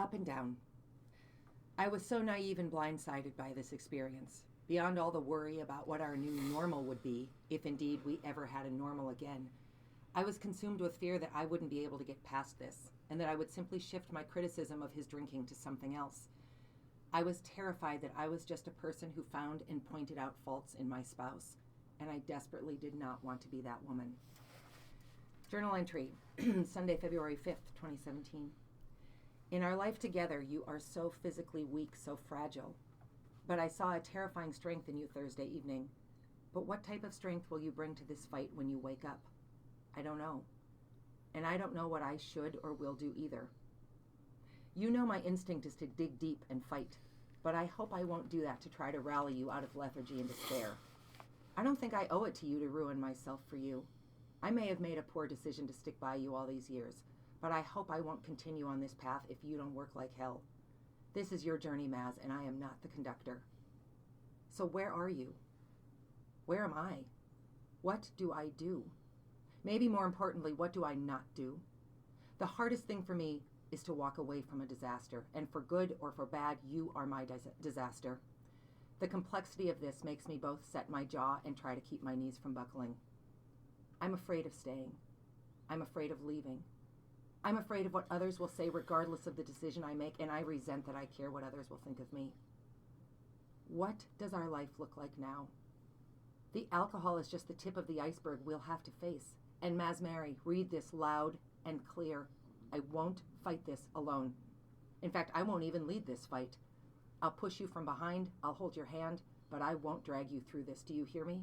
Up and down. I was so naive and blindsided by this experience, beyond all the worry about what our new normal would be, if indeed we ever had a normal again. I was consumed with fear that I wouldn't be able to get past this, and that I would simply shift my criticism of his drinking to something else. I was terrified that I was just a person who found and pointed out faults in my spouse, and I desperately did not want to be that woman. Journal entry, Sunday, February 5th, 2017. In our life together, you are so physically weak, so fragile. But I saw a terrifying strength in you Thursday evening. But what type of strength will you bring to this fight when you wake up? I don't know. And I don't know what I should or will do either. You know my instinct is to dig deep and fight, but I hope I won't do that to try to rally you out of lethargy and despair. I don't think I owe it to you to ruin myself for you. I may have made a poor decision to stick by you all these years, but I hope I won't continue on this path if you don't work like hell. This is your journey, Mazz, and I am not the conductor. So where are you? Where am I? What do I do? Maybe more importantly, what do I not do? The hardest thing for me is to walk away from a disaster, and for good or for bad, you are my disaster. The complexity of this makes me both set my jaw and try to keep my knees from buckling. I'm afraid of staying. I'm afraid of leaving. I'm afraid of what others will say regardless of the decision I make, and I resent that I care what others will think of me. What does our life look like now? The alcohol is just the tip of the iceberg we'll have to face. And Mazz Marry, read this loud and clear. I won't fight this alone. In fact, I won't even lead this fight. I'll push you from behind, I'll hold your hand, but I won't drag you through this. Do you hear me?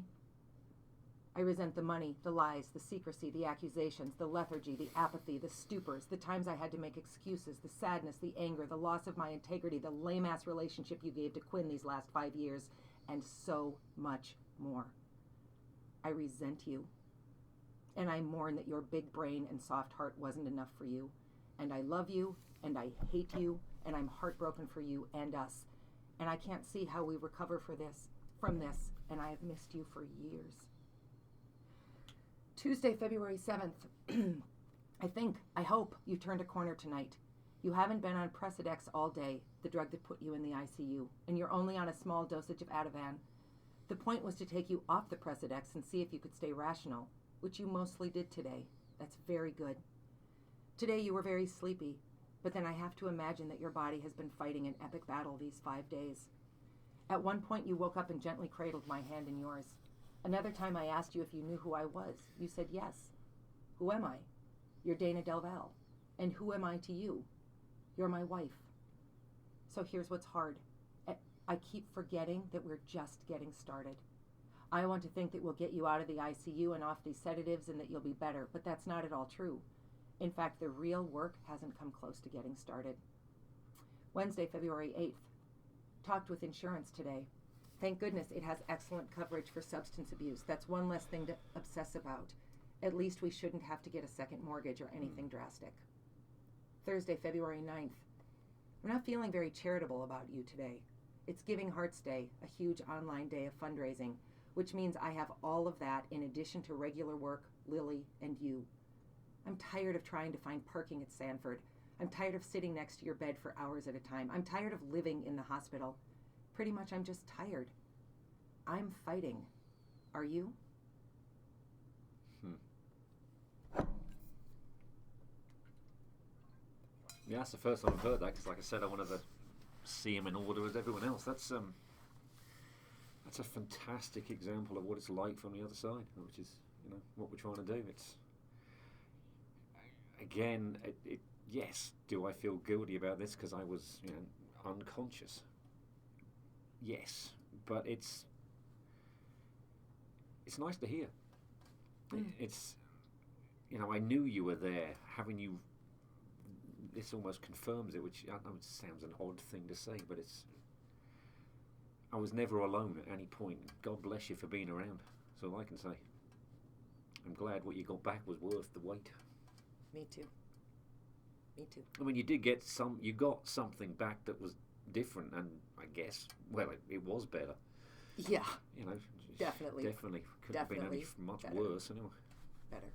I resent the money, the lies, the secrecy, the accusations, the lethargy, the apathy, the stupors, the times I had to make excuses, the sadness, the anger, the loss of my integrity, the lame-ass relationship you gave to Quinn these last 5 years, and so much more. I resent you. And I mourn that your big brain and soft heart wasn't enough for you. And I love you, and I hate you, and I'm heartbroken for you and us. And I can't see how we recover from this, and I have missed you for years. Tuesday, February 7th. I hope you turned a corner tonight. You haven't been on Precedex all day, the drug that put you in the ICU, and you're only on a small dosage of Ativan. The point was to take you off the Precedex and see if you could stay rational, which you mostly did today. That's very good. Today you were very sleepy, but then I have to imagine that your body has been fighting an epic battle these 5 days. At one point you woke up and gently cradled my hand in yours. Another time I asked you if you knew who I was. You said yes. Who am I? You're Dana Delval. And who am I to you? You're my wife. So here's what's hard. I keep forgetting that we're just getting started. I want to think that we'll get you out of the ICU and off these sedatives and that you'll be better, but that's not at all true. In fact, the real work hasn't come close to getting started. Wednesday, February 8th. Talked with insurance today. Thank goodness it has excellent coverage for substance abuse. That's one less thing to obsess about. At least we shouldn't have to get a second mortgage or anything drastic. Thursday, February 9th. I'm not feeling very charitable about you today. It's Giving Hearts Day, a huge online day of fundraising, which means I have all of that in addition to regular work, Lily, and you. I'm tired of trying to find parking at Sanford. I'm tired of sitting next to your bed for hours at a time. I'm tired of living in the hospital. Pretty much I'm just tired. I'm fighting. Are you? Yeah, that's the first time I've heard that, because like I said, I wanted to see him in order as everyone else. That's a fantastic example of what it's like from the other side, which is, what we're trying to do. It's, again, yes, do I feel guilty about this because I was, unconscious? Yes, but it's nice to hear. It's, I knew you were there. Having you, this almost confirms it, which I know it sounds an odd thing to say, but I was never alone at any point. God bless you for being around. That's all I can say. I'm glad what you got back was worth the wait. Me too. Me too. I mean, you got something back that was different, and I guess, it was better. Yeah. Definitely. Couldn't have been any much worse anyway. Better.